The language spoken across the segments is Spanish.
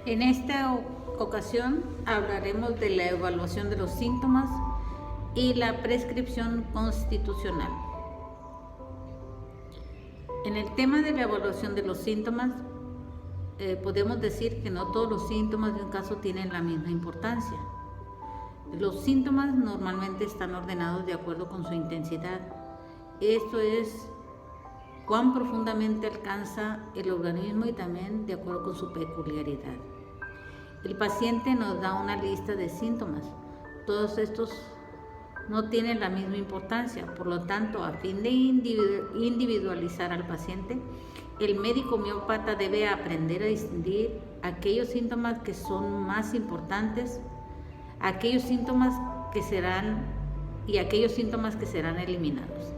En esta ocasión hablaremos de la evaluación de los síntomas y la prescripción constitucional. En el tema de la evaluación de los síntomas, podemos decir que no todos los síntomas de un caso tienen la misma importancia. Los síntomas normalmente están ordenados de acuerdo con su intensidad. Esto es cuán profundamente alcanza el organismo y también de acuerdo con su peculiaridad. El paciente nos da una lista de síntomas. Todos estos no tienen la misma importancia, por lo tanto, a fin de individualizar al paciente, el médico homeópata debe aprender a distinguir aquellos síntomas que son más importantes, aquellos síntomas que serán y aquellos síntomas que serán eliminados.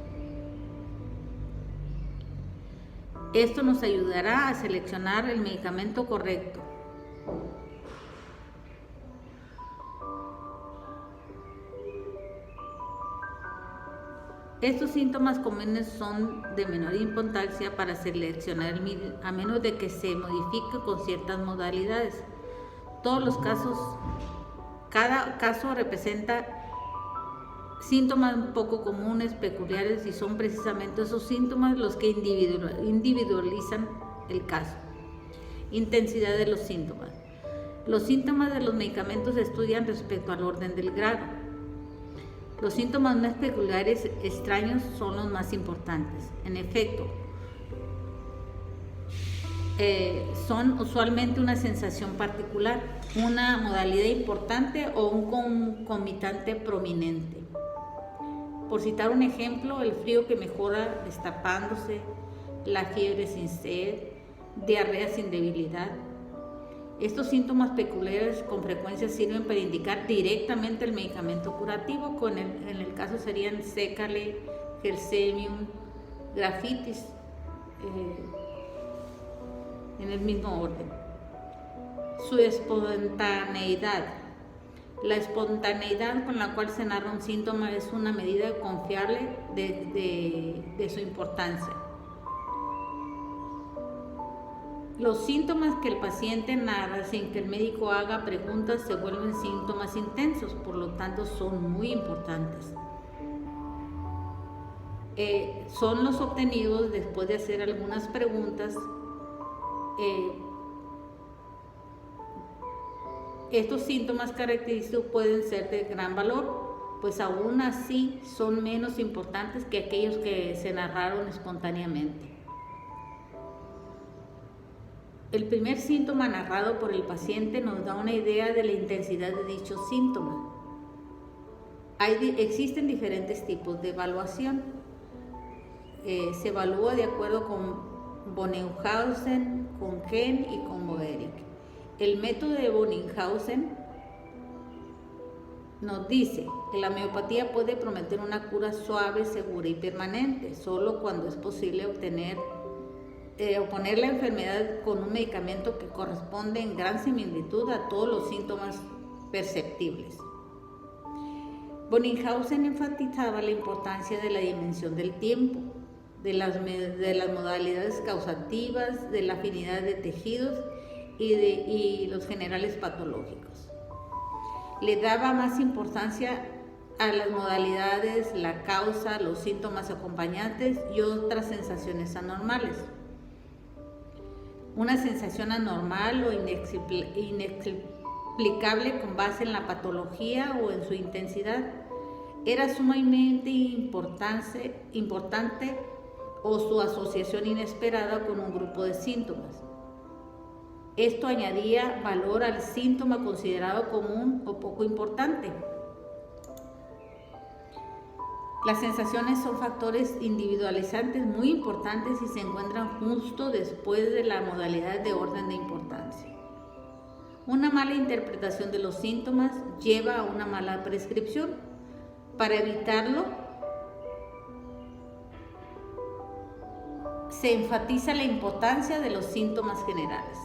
Esto nos ayudará a seleccionar el medicamento correcto. Estos síntomas comunes son de menor importancia para seleccionar a menos de que se modifique con ciertas modalidades. Cada caso representa síntomas poco comunes, peculiares, y son precisamente esos síntomas los que individualizan el caso. Intensidad de los síntomas. Los síntomas de los medicamentos se estudian respecto al orden del grado. Los síntomas más peculiares, extraños, son los más importantes. En efecto, son usualmente una sensación particular, una modalidad importante o un concomitante prominente. Por citar un ejemplo, el frío que mejora destapándose, la fiebre sin sed, diarrea sin debilidad. Estos síntomas peculiares con frecuencia sirven para indicar directamente el medicamento curativo, en el caso serían sécale, Gelsemium, grafitis, en el mismo orden. Su espontaneidad. La espontaneidad con la cual se narra un síntoma es una medida confiable de su importancia. Los síntomas que el paciente narra sin que el médico haga preguntas se vuelven síntomas intensos, por lo tanto son muy importantes. Son los obtenidos después de hacer algunas preguntas. Estos síntomas característicos pueden ser de gran valor, pues aún así son menos importantes que aquellos que se narraron espontáneamente. El primer síntoma narrado por el paciente nos da una idea de la intensidad de dicho síntoma. Existen diferentes tipos de evaluación. Se evalúa de acuerdo con Bonninghausen, con Henn y con Moehrich. El método de Bonninghausen nos dice que la homeopatía puede prometer una cura suave, segura y permanente, solo cuando es posible oponer la enfermedad con un medicamento que corresponde en gran similitud a todos los síntomas perceptibles. Bonninghausen enfatizaba la importancia de la dimensión del tiempo, de las modalidades causativas, de la afinidad de tejidos y los generales patológicos. Le daba más importancia a las modalidades, la causa, los síntomas acompañantes y otras sensaciones anormales. Una sensación anormal o inexplicable con base en la patología o en su intensidad era sumamente importante o su asociación inesperada con un grupo de síntomas. Esto añadía valor al síntoma considerado común o poco importante. Las sensaciones son factores individualizantes muy importantes y se encuentran justo después de la modalidad de orden de importancia. Una mala interpretación de los síntomas lleva a una mala prescripción. Para evitarlo, se enfatiza la importancia de los síntomas generales.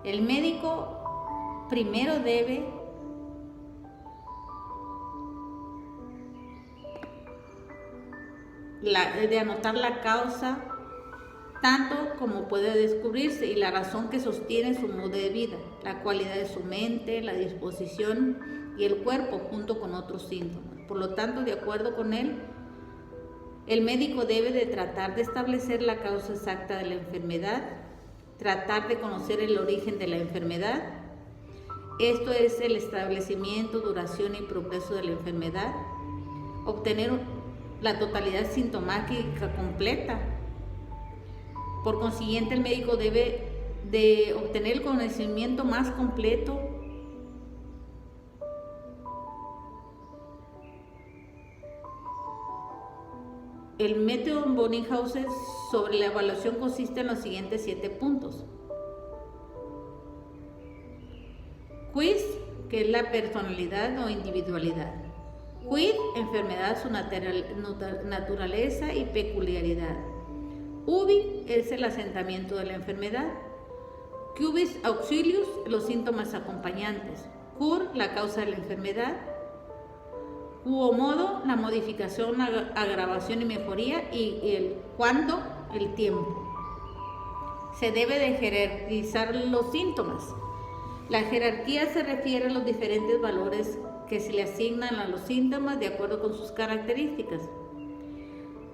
El médico primero debe de anotar la causa tanto como puede descubrirse y la razón que sostiene su modo de vida, la cualidad de su mente, la disposición y el cuerpo junto con otros síntomas. Por lo tanto, de acuerdo con él, el médico debe de tratar de establecer la causa exacta de la enfermedad, tratar de conocer el origen de la enfermedad. Esto es el establecimiento, duración y progreso de la enfermedad, obtener la totalidad sintomática completa. Por consiguiente, el médico debe de obtener el conocimiento más completo El método Bonninghausen sobre la evaluación consiste en los siguientes 7 puntos. Quiz, que es la personalidad o individualidad. Quid, enfermedad, su naturaleza y peculiaridad. Ubi es el asentamiento de la enfermedad. Cubis auxilius, los síntomas acompañantes. Cur, la causa de la enfermedad. Quomodo, la modificación, agravación y mejoría. Y el cuándo, el tiempo. Se debe de jerarquizar los síntomas. La jerarquía se refiere a los diferentes valores que se le asignan a los síntomas de acuerdo con sus características.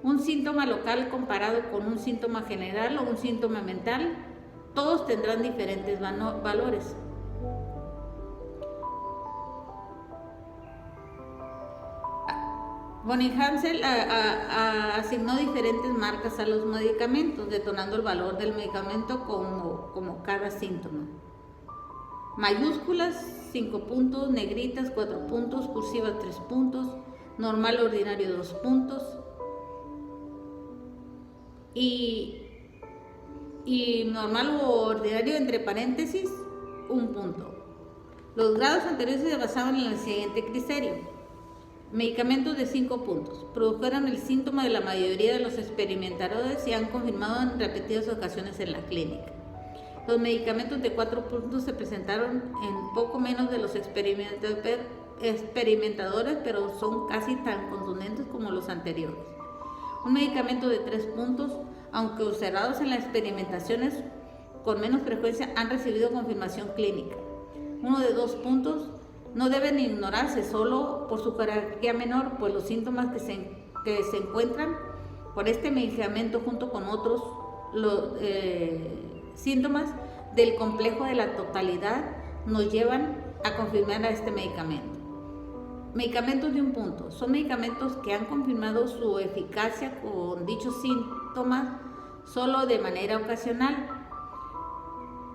Un síntoma local comparado con un síntoma general o un síntoma mental, todos tendrán diferentes valores. Bonninghausen asignó diferentes marcas a los medicamentos, detonando el valor del medicamento como cada síntoma. Mayúsculas 5 puntos, negritas 4 puntos, cursivas 3 puntos, normal o ordinario 2 puntos y normal o ordinario entre paréntesis 1 punto. Los grados anteriores se basaban en el siguiente criterio. Medicamentos de 5 puntos. Produjeron el síntoma de la mayoría de los experimentadores y han confirmado en repetidas ocasiones en la clínica. Los medicamentos de 4 puntos se presentaron en poco menos de los experimentadores, pero son casi tan contundentes como los anteriores. Un medicamento de 3 puntos, aunque observados en las experimentaciones con menos frecuencia, han recibido confirmación clínica. Uno de 2 puntos no deben ignorarse solo por su jerarquía menor, pues los síntomas que se encuentran por este medicamento junto con otros síntomas del complejo de la totalidad nos llevan a confirmar a este medicamento. Medicamentos de 1 punto. Son medicamentos que han confirmado su eficacia con dichos síntomas solo de manera ocasional.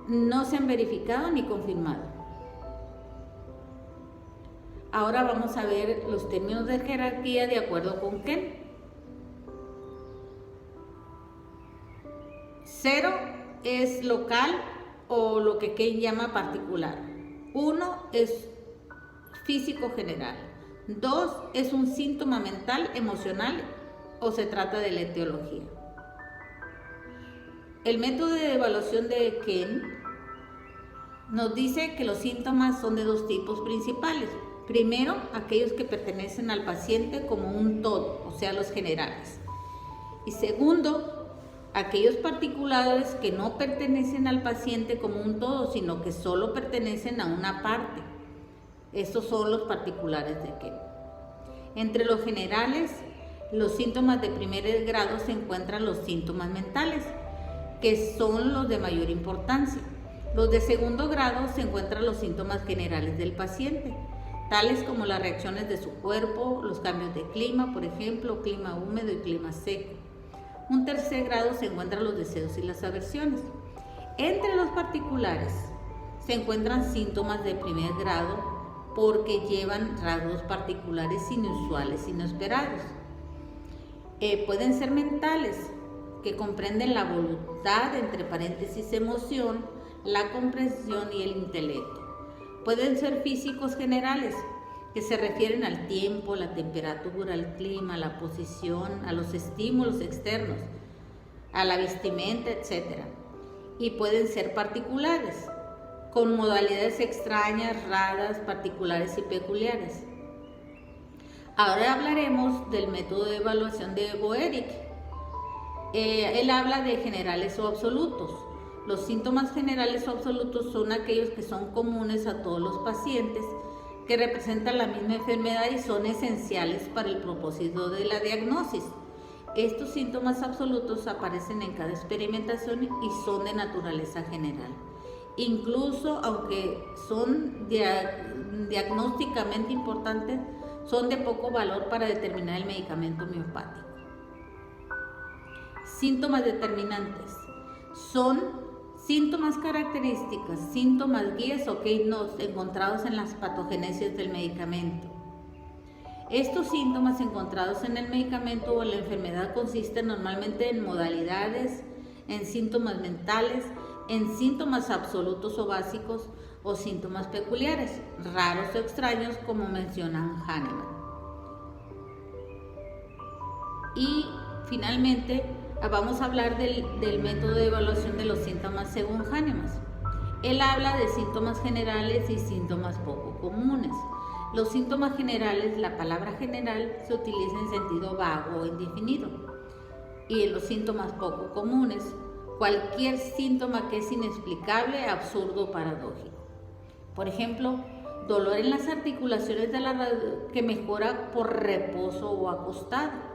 No se han verificado ni confirmado. Ahora vamos a ver los términos de jerarquía de acuerdo con Ken. 0 es local o lo que Ken llama particular. 1 es físico general. 2 es un síntoma mental, emocional o se trata de la etiología. El método de evaluación de Ken nos dice que los síntomas son de 2 tipos principales. Primero, aquellos que pertenecen al paciente como un todo, o sea, los generales. Y segundo, aquellos particulares que no pertenecen al paciente como un todo, sino que solo pertenecen a una parte. Estos son los particulares de Ken. Entre los generales, los síntomas de primer grado se encuentran los síntomas mentales, que son los de mayor importancia. Los de segundo grado se encuentran los síntomas generales del paciente, tales como las reacciones de su cuerpo, los cambios de clima, por ejemplo, clima húmedo y clima seco. Un tercer grado se encuentran los deseos y las aversiones. Entre los particulares se encuentran síntomas de primer grado porque llevan rasgos particulares inusuales, inesperados. Pueden ser mentales, que comprenden la voluntad, entre paréntesis emoción, la comprensión y el intelecto. Pueden ser físicos generales, que se refieren al tiempo, la temperatura, al clima, la posición, a los estímulos externos, a la vestimenta, etc. Y pueden ser particulares, con modalidades extrañas, raras, particulares y peculiares. Ahora hablaremos del método de evaluación de Boerick. Él habla de generales o absolutos. Los síntomas generales o absolutos son aquellos que son comunes a todos los pacientes, que representan la misma enfermedad y son esenciales para el propósito de la diagnosis. Estos síntomas absolutos aparecen en cada experimentación y son de naturaleza general. Incluso aunque son diagnósticamente importantes, son de poco valor para determinar el medicamento homeopático. Síntomas determinantes son síntomas características, síntomas guías o keynotes encontrados en las patogenesis del medicamento. Estos síntomas encontrados en el medicamento o en la enfermedad consisten normalmente en modalidades, en síntomas mentales, en síntomas absolutos o básicos o síntomas peculiares, raros o extraños, como menciona Hahnemann. Y finalmente vamos a hablar del método de evaluación de los síntomas según Hahnemann. Él habla de síntomas generales y síntomas poco comunes. Los síntomas generales, la palabra general se utiliza en sentido vago o indefinido. Y en los síntomas poco comunes, cualquier síntoma que es inexplicable, absurdo o paradójico. Por ejemplo, dolor en las articulaciones de la que mejora por reposo o acostado.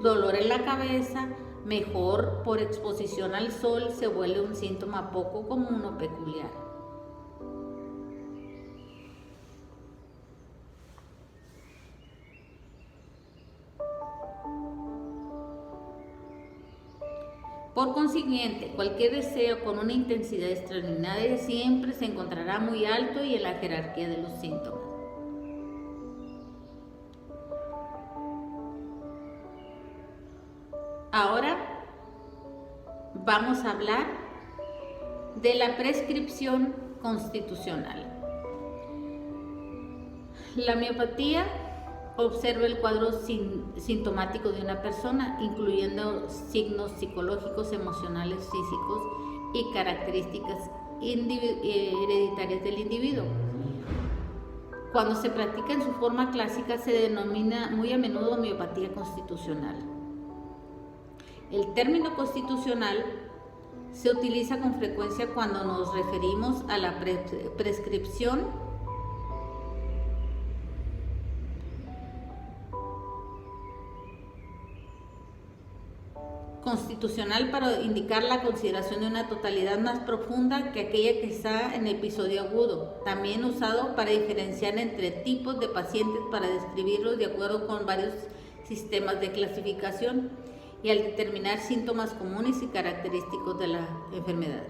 Dolor en la cabeza, mejor por exposición al sol, se vuelve un síntoma poco común o peculiar. Por consiguiente, cualquier deseo con una intensidad extraordinaria siempre se encontrará muy alto y en la jerarquía de los síntomas. Ahora vamos a hablar de la prescripción constitucional. La homeopatía observa el cuadro sintomático de una persona, incluyendo signos psicológicos, emocionales, físicos y características hereditarias del individuo. Cuando se practica en su forma clásica se denomina muy a menudo homeopatía constitucional. El término constitucional se utiliza con frecuencia cuando nos referimos a la prescripción constitucional para indicar la consideración de una totalidad más profunda que aquella que está en episodio agudo, también usado para diferenciar entre tipos de pacientes para describirlos de acuerdo con varios sistemas de clasificación y al determinar síntomas comunes y característicos de la enfermedad.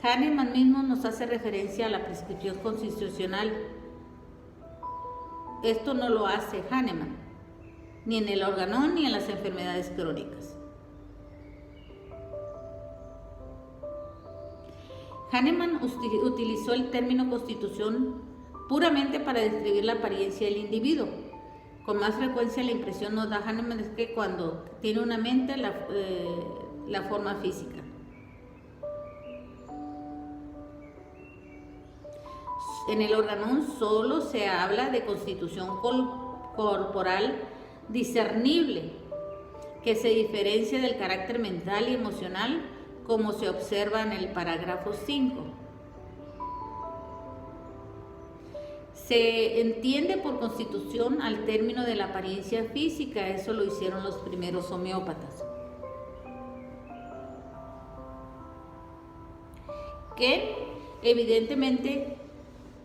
Hahnemann mismo nos hace referencia a la prescripción constitucional. Esto no lo hace Hahnemann, ni en el organón ni en las enfermedades crónicas. Hahnemann utilizó el término constitución puramente para describir la apariencia del individuo. Con más frecuencia la impresión nos da Hahnemann es que cuando tiene una mente la forma física. En el organón solo se habla de constitución corporal discernible, que se diferencia del carácter mental y emocional, como se observa en el parágrafo 5. Se entiende por constitución al término de la apariencia física, eso lo hicieron los primeros homeópatas. Que evidentemente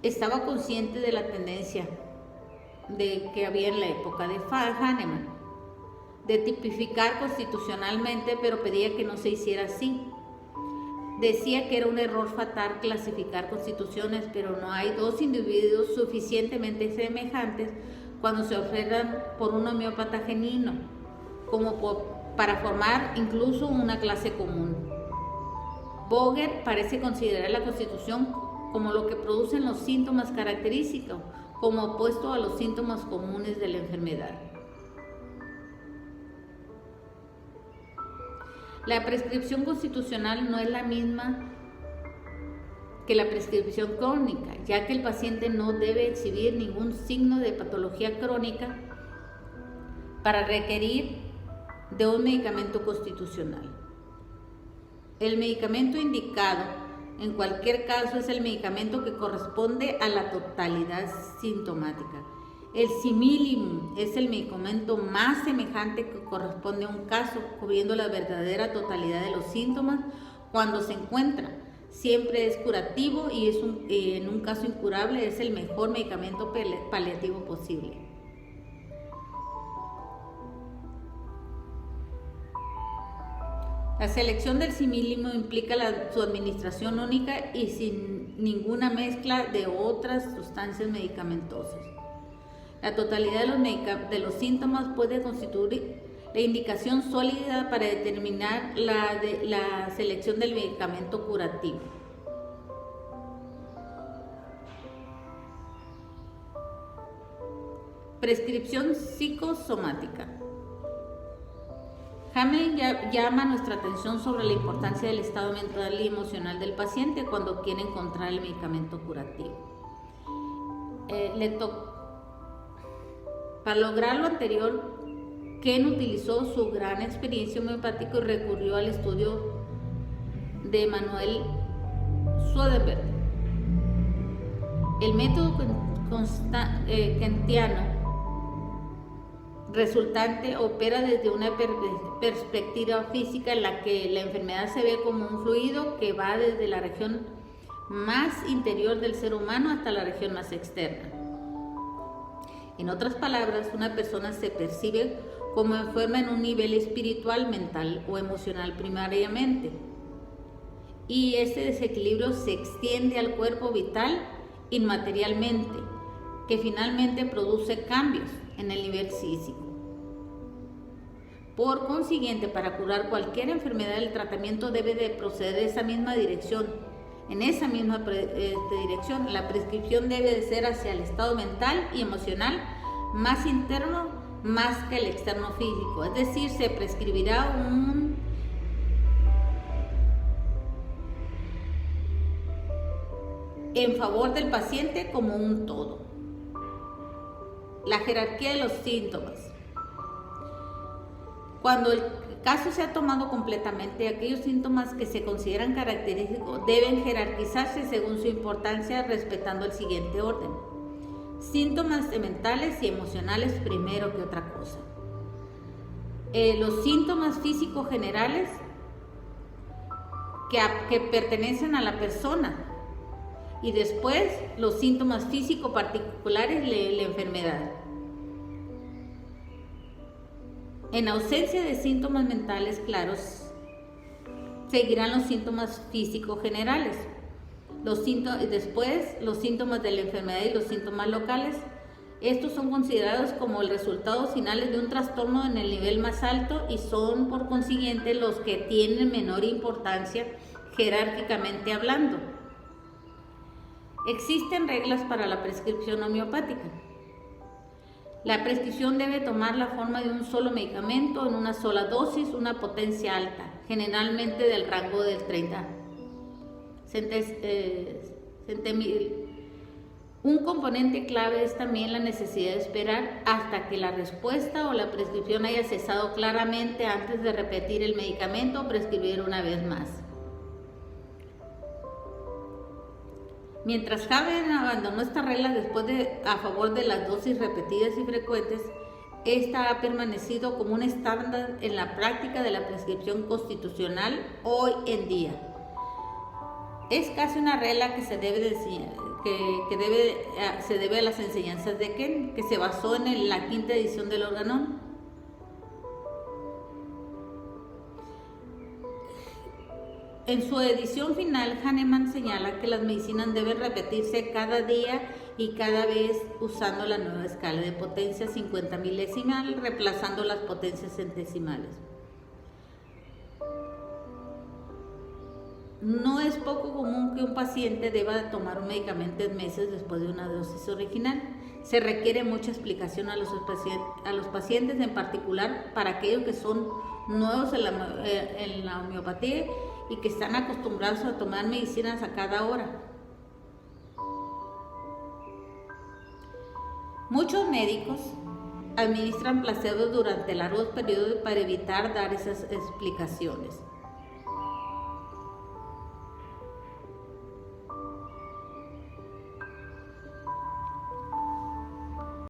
estaba consciente de la tendencia que había en la época de Hahnemann, de tipificar constitucionalmente, pero pedía que no se hiciera así. Decía que era un error fatal clasificar constituciones, pero no hay dos individuos suficientemente semejantes cuando se observan por un homeópata genuino, como para formar incluso una clase común. Boger parece considerar la constitución como lo que producen los síntomas característicos, como opuesto a los síntomas comunes de la enfermedad. La prescripción constitucional no es la misma que la prescripción crónica, ya que el paciente no debe exhibir ningún signo de patología crónica para requerir de un medicamento constitucional. El medicamento indicado en cualquier caso es el medicamento que corresponde a la totalidad sintomática. El similimum es el medicamento más semejante que corresponde a un caso, cubriendo la verdadera totalidad de los síntomas cuando se encuentra. Siempre es curativo y en un caso incurable es el mejor medicamento paliativo posible. La selección del similimum implica su administración única y sin ninguna mezcla de otras sustancias medicamentosas. La totalidad de los síntomas puede constituir la indicación sólida para determinar la selección del medicamento curativo. Prescripción psicosomática. Hamelin llama nuestra atención sobre la importancia del estado mental y emocional del paciente cuando quiere encontrar el medicamento curativo. Para lograr lo anterior, Ken utilizó su gran experiencia homeopática y recurrió al estudio de Manuel Swedenborg. El método kentiano resultante opera desde una perspectiva física en la que la enfermedad se ve como un fluido que va desde la región más interior del ser humano hasta la región más externa. En otras palabras, una persona se percibe como enferma en un nivel espiritual, mental o emocional primariamente, y este desequilibrio se extiende al cuerpo vital inmaterialmente, que finalmente produce cambios en el nivel físico. Por consiguiente, para curar cualquier enfermedad, el tratamiento debe de proceder de esa misma dirección. En esa misma dirección, la prescripción debe de ser hacia el estado mental y emocional más interno, más que el externo físico. Es decir, se prescribirá en favor del paciente como un todo. La jerarquía de los síntomas. Cuando el caso se ha tomado completamente, aquellos síntomas que se consideran característicos deben jerarquizarse según su importancia, respetando el siguiente orden. Síntomas mentales y emocionales primero que otra cosa. Los síntomas físicos generales que pertenecen a la persona, y después los síntomas físicos particulares de la enfermedad. En ausencia de síntomas mentales claros, seguirán los síntomas físicos generales. Después, los síntomas de la enfermedad y los síntomas locales. Estos son considerados como el resultado finales de un trastorno en el nivel más alto y son, por consiguiente, los que tienen menor importancia jerárquicamente hablando. Existen reglas para la prescripción homeopática. La prescripción debe tomar la forma de un solo medicamento en una sola dosis, una potencia alta, generalmente del rango del 30 centimil. Un componente clave es también la necesidad de esperar hasta que la respuesta o la prescripción haya cesado claramente antes de repetir el medicamento o prescribir una vez más. Mientras Hamelin abandonó esta regla a favor de las dosis repetidas y frecuentes, esta ha permanecido como un estándar en la práctica de la prescripción constitucional hoy en día. Es casi una regla que se debe a las enseñanzas de Ken, que se basó en la quinta edición del Organon. En su edición final, Hahnemann señala que las medicinas deben repetirse cada día y cada vez usando la nueva escala de potencia 50 milesimal, reemplazando las potencias centesimales. No es poco común que un paciente deba tomar un medicamento en meses después de una dosis original. Se requiere mucha explicación a los pacientes, en particular para aquellos que son nuevos en la homeopatía y que están acostumbrados a tomar medicinas a cada hora. Muchos médicos administran placebos durante largos periodos para evitar dar esas explicaciones.